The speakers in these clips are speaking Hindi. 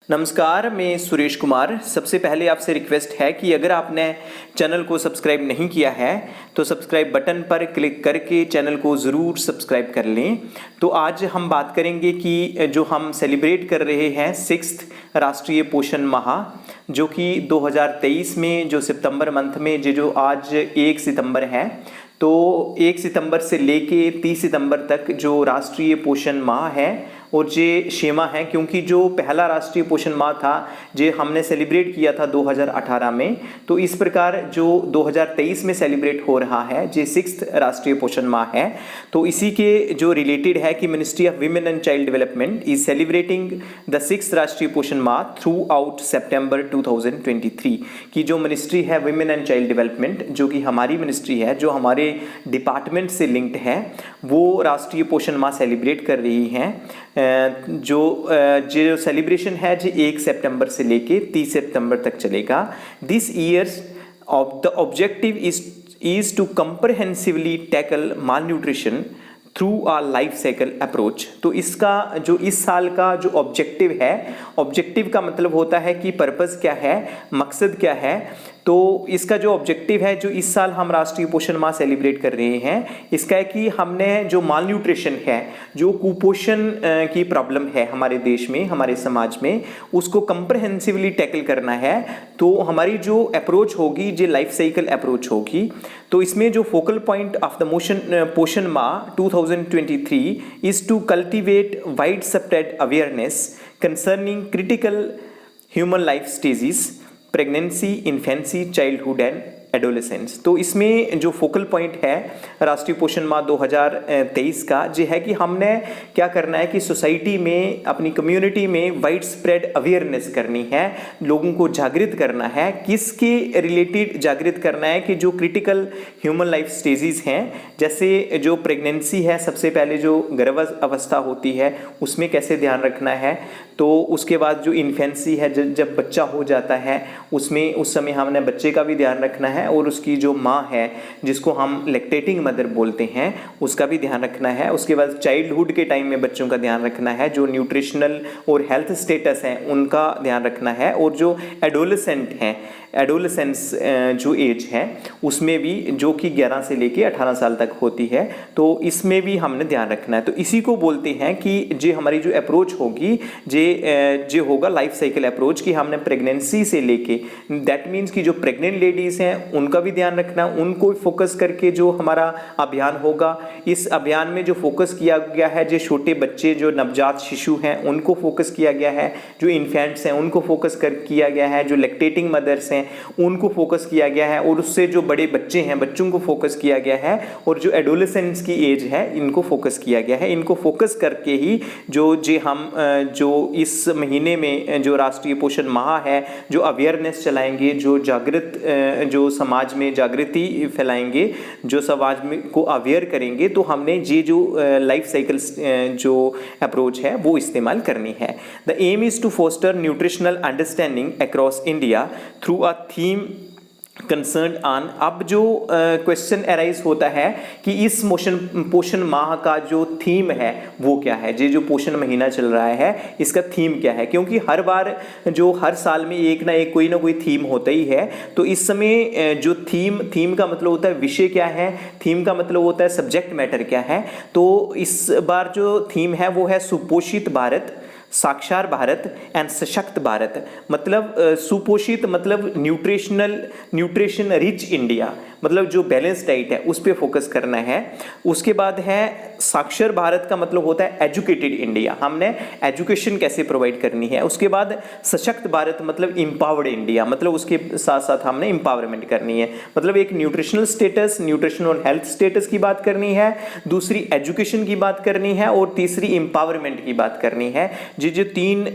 नमस्कार, मैं सुरेश कुमार। सबसे पहले आपसे रिक्वेस्ट है कि अगर आपने चैनल को सब्सक्राइब नहीं किया है तो सब्सक्राइब बटन पर क्लिक करके चैनल को ज़रूर सब्सक्राइब कर लें। तो आज हम बात करेंगे कि जो हम सेलिब्रेट कर रहे हैं 6th राष्ट्रीय पोषण माह, जो कि 2023 में जो सितंबर मंथ में जो आज 1 सितंबर है, तो 1 सितंबर से लेके 30 सितंबर तक जो राष्ट्रीय पोषण माह है और ये शेमा है, क्योंकि जो पहला राष्ट्रीय पोषण माह था जो हमने सेलिब्रेट किया था 2018 में, तो इस प्रकार जो 2023 में सेलिब्रेट हो रहा है जो 6th राष्ट्रीय पोषण माह है, तो इसी के जो रिलेटेड है कि ministry of women and child development is celebrating the 6th राष्ट्रीय पोषण माह थ्रू आउट सितंबर 2023 की जो मिनिस्ट्री है विमेन एंड चाइल्ड डेवलपमेंट, जो कि हमारी मिनिस्ट्री है, जो हमारे डिपार्टमेंट से लिंक्ड है, वो राष्ट्रीय पोषण माह सेलिब्रेट कर रही हैं। जो सेलिब्रेशन है जो 1 सितंबर से लेके 30 सितंबर तक चलेगा। This years of the objective is to comprehensively tackle malnutrition through a life cycle approach. तो इसका जो इस साल का जो ऑब्जेक्टिव है, ऑब्जेक्टिव का मतलब होता है कि पर्पस क्या है, मकसद क्या है। तो इसका जो ऑब्जेक्टिव है जो इस साल हम राष्ट्रीय पोषण माह सेलिब्रेट कर रहे हैं, इसका है कि हमने जो माल न्यूट्रिशन है, जो कुपोषण की प्रॉब्लम है हमारे देश में, हमारे समाज में, उसको कंप्रहेंसिवली टैकल करना है। तो हमारी जो अप्रोच होगी जो लाइफ साइकिल अप्रोच होगी। तो इसमें जो focal point of the Poshan Maah 2023 is to cultivate widespread awareness concerning critical human life stages, pregnancy, infancy, childhood and adolescence. तो इसमें जो फोकल पॉइंट है राष्ट्रीय पोषण माह 2023 का जो है कि हमने क्या करना है कि सोसाइटी में, अपनी कम्युनिटी में वाइड स्प्रेड अवेयरनेस करनी है, लोगों को जागृत करना है। किसके रिलेटेड जागृत करना है कि जो क्रिटिकल ह्यूमन लाइफ स्टेजेस हैं, जैसे जो प्रेगनेंसी है, सबसे पहले जो गर्भ अवस्था होती है उसमें कैसे ध्यान रखना है। तो उसके बाद जो इन्फेंसी है, जब बच्चा हो जाता है उसमें उस समय हमने बच्चे का भी ध्यान रखना है, और उसकी जो माँ है जिसको हम लैक्टेटिंग मदर बोलते हैं उसका भी ध्यान रखना है। उसके बाद चाइल्डहुड के टाइम में बच्चों का ध्यान रखना है, जो न्यूट्रिशनल और हेल्थ स्टेटस है उनका ध्यान रखना है। और जो एडोलेसेंट हैं, एडोलेसेंस जो एज है उसमें भी, जो कि 11 से लेके 18 साल तक होती है, तो इसमें भी हमने ध्यान रखना है। तो इसी को बोलते हैं कि जो हमारी जो अप्रोच होगी जो होगा लाइफ साइकिल अप्रोच, कि हमने प्रेगनेंसी से लेके, दैट मीन्स कि जो प्रेग्नेंट लेडीज़ हैं उनका भी ध्यान रखना, उनको फोकस करके जो हमारा अभियान होगा। इस अभियान में जो फोकस किया गया है जो छोटे बच्चे, जो नवजात शिशु हैं उनको फोकस किया गया है, जो इन्फेंट्स हैं उनको फोकस किया गया है, जो लैक्टेटिंग मदर्स हैं उनको फोकस किया गया है, और उससे जो बड़े बच्चे हैं बच्चों को फोकस किया गया है, और जो एडोलेसेंट्स की एज है इनको फोकस किया गया है। इनको फोकस करके ही हम जो इस महीने में जो राष्ट्रीय पोषण माह है, जो अवेयरनेस चलाएंगे, जो जागृत, जो समाज में जागृति फैलाएंगे, जो समाज में को अवेयर करेंगे, तो हमने ये जो लाइफ साइकिल जो अप्रोच है वो इस्तेमाल करनी है। The aim is to foster nutritional understanding across India through a theme concern on. अब जो क्वेश्चन अराइज होता है कि इस पोषण माह का जो थीम है वो क्या है, जो पोषण महीना चल रहा है इसका थीम क्या है, क्योंकि हर बार जो हर साल में एक ना कोई थीम होता ही है। तो इस समय जो थीम का मतलब होता है विषय क्या है, थीम का मतलब होता है सब्जेक्ट मैटर क्या है। तो इस बार जो थीम है वो है सुपोषित भारत, साक्षर भारत एंड सशक्त भारत। मतलब सुपोषित मतलब न्यूट्रिशन रिच इंडिया, मतलब जो बैलेंस डाइट है उस पर फोकस करना है। उसके बाद है साक्षर भारत का मतलब होता है एजुकेटेड इंडिया, हमने एजुकेशन कैसे प्रोवाइड करनी है। उसके बाद सशक्त भारत मतलब एम्पावर्ड इंडिया, मतलब उसके साथ साथ हमने एम्पावरमेंट करनी है, मतलब एक न्यूट्रिशनल स्टेटस, न्यूट्रिशन और हेल्थ स्टेटस की बात करनी है, दूसरी एजुकेशन की बात करनी है, और तीसरी एम्पावरमेंट की बात करनी है। जो तीन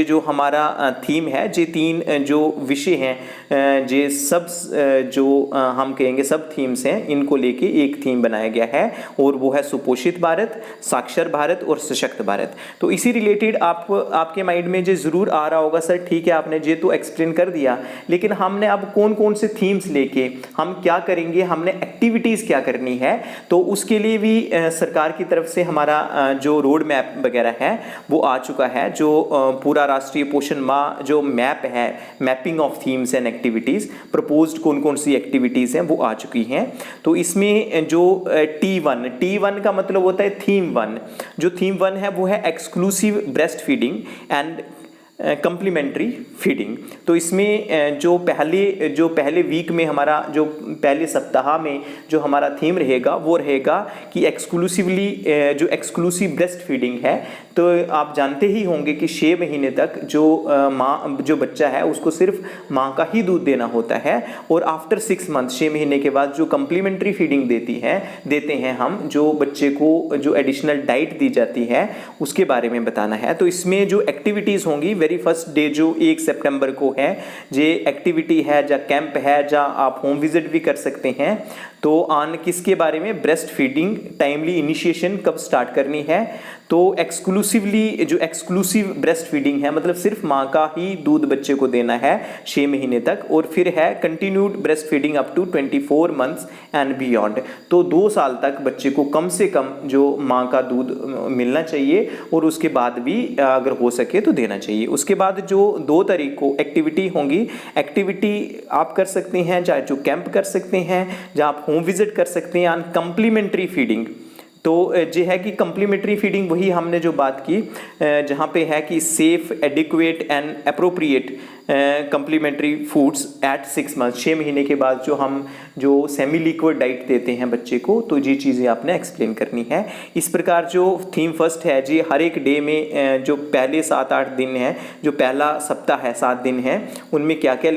जो हमारा थीम है, जो तीन जो विषय हैं, जो सब जो हम कहेंगे कहेंगे सब थीम्स हैं, इनको लेके एक थीम बनाया गया है और वो है सुपोषित भारत, साक्षर भारत और सशक्त भारत। तो इसी रिलेटेड आपके माइंड में जो ज़रूर आ रहा होगा, सर ठीक है आपने ये तो एक्सप्लेन कर दिया, लेकिन हमने अब कौन कौन से थीम्स लेके हम क्या करेंगे, हमने एक्टिविटीज़ क्या करनी है। तो उसके लिए भी सरकार की तरफ से हमारा जो रोड मैप वगैरह है वो आ चुका है, जो पूरा राष्ट्रीय पोषण माह जो मैप है, mapping of themes and activities, proposed कौन कौन सी एक्टिविटीज़ हैं वो आ चुकी हैं। तो इसमें जो T1 का मतलब होता है थीम 1, जो थीम 1 है वो है exclusive breast feeding and complementary feeding. तो इसमें जो पहले वीक में हमारा जो पहले सप्ताह में जो हमारा थीम रहेगा वो रहेगा कि जो एक्सक्लूसिव ब्रेस्ट फीडिंग है। तो आप जानते ही होंगे कि 6 महीने तक जो बच्चा है उसको सिर्फ माँ का ही दूध देना होता है, और आफ्टर 6 मंथ 6 महीने के बाद जो कंप्लीमेंट्री फीडिंग देते हैं हम, जो बच्चे को जो एडिशनल डाइट दी जाती है उसके बारे में बताना है। तो इसमें जो एक्टिविटीज़ होंगी, वेरी फर्स्ट डे जो 1 सितंबर को है, ये एक्टिविटी है जहाँ कैंप है, जहाँ आप होम विजिट भी कर सकते हैं। तो किसके बारे में, ब्रेस्ट फीडिंग टाइमली इनिशिएशन कब स्टार्ट करनी है। तो एक्सक्लूसिव ब्रेस्ट फीडिंग है, मतलब सिर्फ माँ का ही दूध बच्चे को देना है 6 महीने तक, और फिर है continued breast feeding up to 24 months and beyond. तो 2 साल तक बच्चे को कम से कम जो माँ का दूध मिलना चाहिए, और उसके बाद भी अगर हो सके तो देना चाहिए। उसके बाद जो 2 तारीख को एक्टिविटी होंगी, एक्टिविटी आप कर सकते हैं, चाहे जो कैंप कर सकते हैं, जहाँ आप होम विजिट कर सकते हैं ऑन कंप्लीमेंट्री फीडिंग। तो ये है कि कंप्लीमेंट्री फीडिंग वही हमने जो बात की, जहाँ पे है कि safe, adequate and appropriate complementary foods at 6 month, 6 महीने के बाद जो सेमी लिक्विड डाइट देते हैं बच्चे को, तो ये चीज़ें आपने एक्सप्लेन करनी है। इस प्रकार जो थीम फर्स्ट है जी, हर एक डे में जो पहले 7-8 दिन है, जो पहला सप्ताह है 7 दिन है, उनमें क्या क्या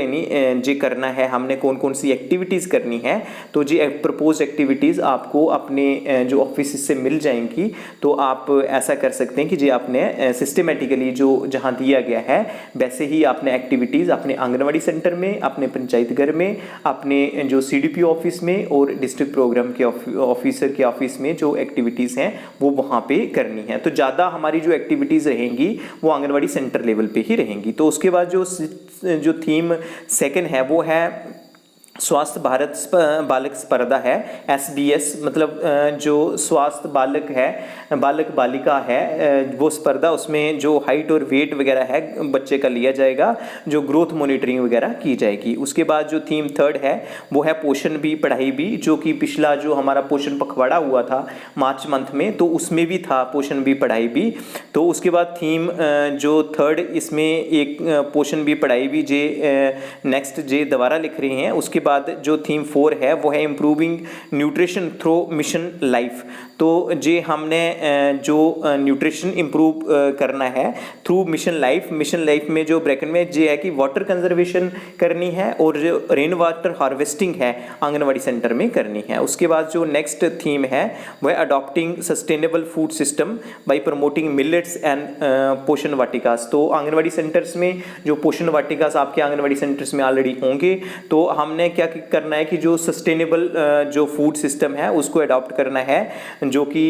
जी करना है, हमने कौन कौन सी एक्टिविटीज़ करनी है। तो जी प्रपोज एक्टिविटीज़ आपको अपने जो ऑफिस से मिल जाएंगी। तो आप ऐसा कर सकते हैं कि जी आपने सिस्टमेटिकली जो जहाँ दिया गया है वैसे ही आपने एक्टिविटीज़ अपने आंगनवाड़ी सेंटर में, अपने पंचायत घर में, अपने जो CDPO ऑफिस में और डिस्ट्रिक्ट प्रोग्राम के ऑफिसर के ऑफिस में जो एक्टिविटीज़ हैं वो वहाँ पे करनी है। तो ज़्यादा हमारी जो एक्टिविटीज़ रहेंगी वो आंगनवाड़ी सेंटर लेवल पे ही रहेंगी। तो उसके बाद जो थीम सेकंड है वो है स्वास्थ्य भारत बालक स्पर्धा है, SBS, मतलब जो स्वास्थ्य बालक बालिका है वो स्पर्धा, उसमें जो हाइट और वेट वगैरह है बच्चे का लिया जाएगा, जो ग्रोथ मॉनिटरिंग वगैरह की जाएगी। उसके बाद जो थीम थर्ड है वो है पोषण भी पढ़ाई भी, जो कि पिछला जो हमारा पोषण पखवाड़ा हुआ था मार्च मंथ में, तो उसमें भी था पोषण भी पढ़ाई भी। तो उसके बाद थीम जो थर्ड, इसमें एक पोषण भी पढ़ाई भी नेक्स्ट दोबारा लिख रहे हैं। उसके बाद जो थीम 4 है वो है improving nutrition through mission life. तो हमने जो न्यूट्रिशन इम्प्रूव करना है थ्रू मिशन लाइफ में जो ब्रैकेट में है कि वाटर कंजर्वेशन करनी है, और जो रेन वाटर हार्वेस्टिंग है आंगनवाड़ी सेंटर में करनी है। उसके बाद जो नेक्स्ट थीम है वो है adopting sustainable food system by promoting millets and पोषण वाटिकास। तो आंगनवाड़ी सेंटर्स में जो पोषण वाटिकास आपके आंगनवाड़ी सेंटर्स में ऑलरेडी होंगे, तो हमने क्या करना है कि जो सस्टेनेबल जो फूड सिस्टम है उसको अडॉप्ट करना है, जो कि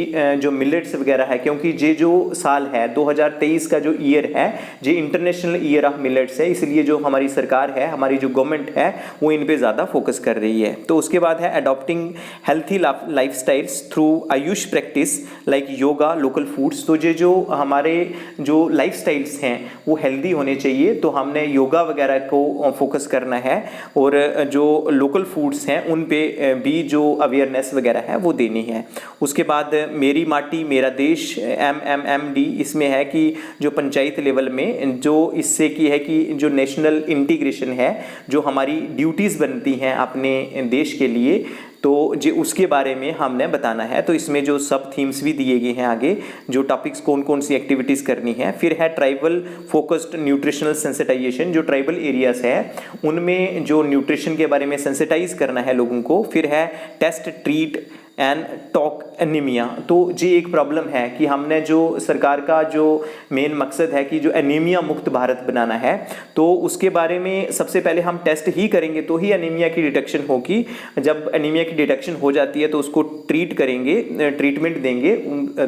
जो मिलेट्स वगैरह है, क्योंकि ये जो साल है 2023 का जो ईयर है ये इंटरनेशनल ईयर ऑफ मिलेट्स है, इसलिए जो हमारी सरकार है, हमारी जो गवर्नमेंट है वो इन पे ज़्यादा फोकस कर रही है। तो उसके बाद है adopting healthy lifestyles through Ayush practice like yoga local foods. तो ये जो हमारे जो लाइफस्टाइल्स हैं वो हेल्दी होने चाहिए, तो हमने योगा वगैरह को फोकस करना है, और जो लोकल फूड्स हैं उन पे भी जो अवेयरनेस वगैरह है वो देनी है। उसके बाद मेरी माटी मेरा देश MMMD, इसमें है कि जो पंचायत लेवल में जो इससे की है कि जो नेशनल इंटीग्रेशन है, जो हमारी ड्यूटीज़ बनती हैं अपने देश के लिए, तो उसके बारे में हमने बताना है। तो इसमें जो सब थीम्स भी दिए गए हैं आगे, जो टॉपिक्स कौन कौन सी एक्टिविटीज़ करनी है। फिर है ट्राइबल फोकस्ड न्यूट्रिशनल सेंसिटाइजेशन, जो ट्राइबल एरियाज है उनमें जो न्यूट्रिशन के बारे में सेंसिटाइज करना है लोगों को। फिर है test treat and talk anaemia, तो ये एक प्रॉब्लम है कि हमने जो सरकार का जो मेन मकसद है कि जो एनीमिया मुक्त भारत बनाना है, तो उसके बारे में सबसे पहले हम टेस्ट ही करेंगे तो ही एनीमिया की डिटेक्शन होगी। जब एनीमिया की डिटेक्शन हो जाती है तो उसको ट्रीट करेंगे, ट्रीटमेंट देंगे,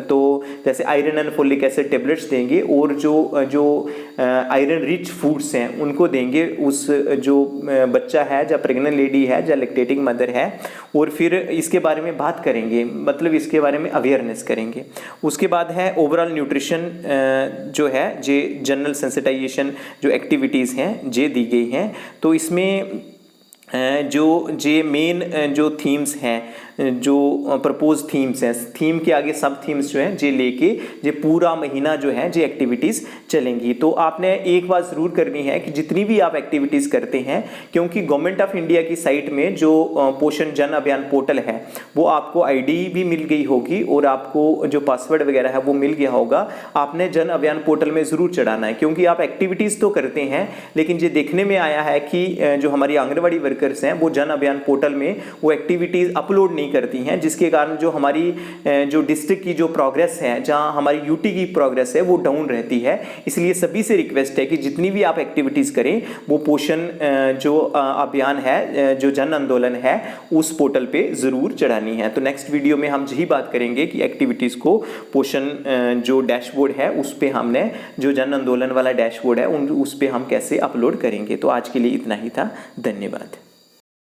तो जैसे iron and folic acid tablets देंगे और जो आयरन रिच फूड्स हैं उनको देंगे उस जो बच्चा है, या प्रेग्नेंट लेडी है, या लैक्टेटिंग मदर है, और फिर इसके बारे में बात करेंगे, मतलब इसके बारे में अवेयरनेस करेंगे। उसके बाद है ओवरऑल न्यूट्रिशन जो है, जे जनरल सेंसिटाइजेशन जो एक्टिविटीज़ हैं जे दी गई हैं। तो इसमें जे मेन जो थीम्स हैं, जो प्रपोज थीम्स हैं, थीम के आगे सब थीम्स जो हैं जे लेके जे पूरा महीना जो है जे एक्टिविटीज़ चलेंगी। तो आपने एक बात ज़रूर करनी है कि जितनी भी आप एक्टिविटीज़ करते हैं, क्योंकि गवर्नमेंट ऑफ इंडिया की साइट में जो पोषण जन अभियान पोर्टल है वो आपको आईडी भी मिल गई होगी और आपको जो पासवर्ड वगैरह है वो मिल गया होगा। आपने जन अभियान पोर्टल में ज़रूर चढ़ाना है, क्योंकि आप एक्टिविटीज़ तो करते हैं लेकिन ये देखने में आया है कि जो हमारी आंगनबाड़ी वर्कर्स हैं वो जन अभियान पोर्टल में वो एक्टिविटीज़ अपलोड नहीं करती हैं, जिसके कारण जो हमारी जो डिस्ट्रिक्ट की जो प्रोग्रेस है, जहां हमारी यूटी की प्रोग्रेस है वो डाउन रहती है। इसलिए सभी से रिक्वेस्ट है कि जितनी भी आप एक्टिविटीज़ करें वो पोषण जो अभियान है, जो जन आंदोलन है, उस पोर्टल पे ज़रूर चढ़ानी है। तो नेक्स्ट वीडियो में हम यही बात करेंगे कि एक्टिविटीज़ को पोषण जो डैशबोर्ड है उस पर हमने जो जन आंदोलन वाला डैशबोर्ड है उस पर हम कैसे अपलोड करेंगे। तो आज के लिए इतना ही था, धन्यवाद।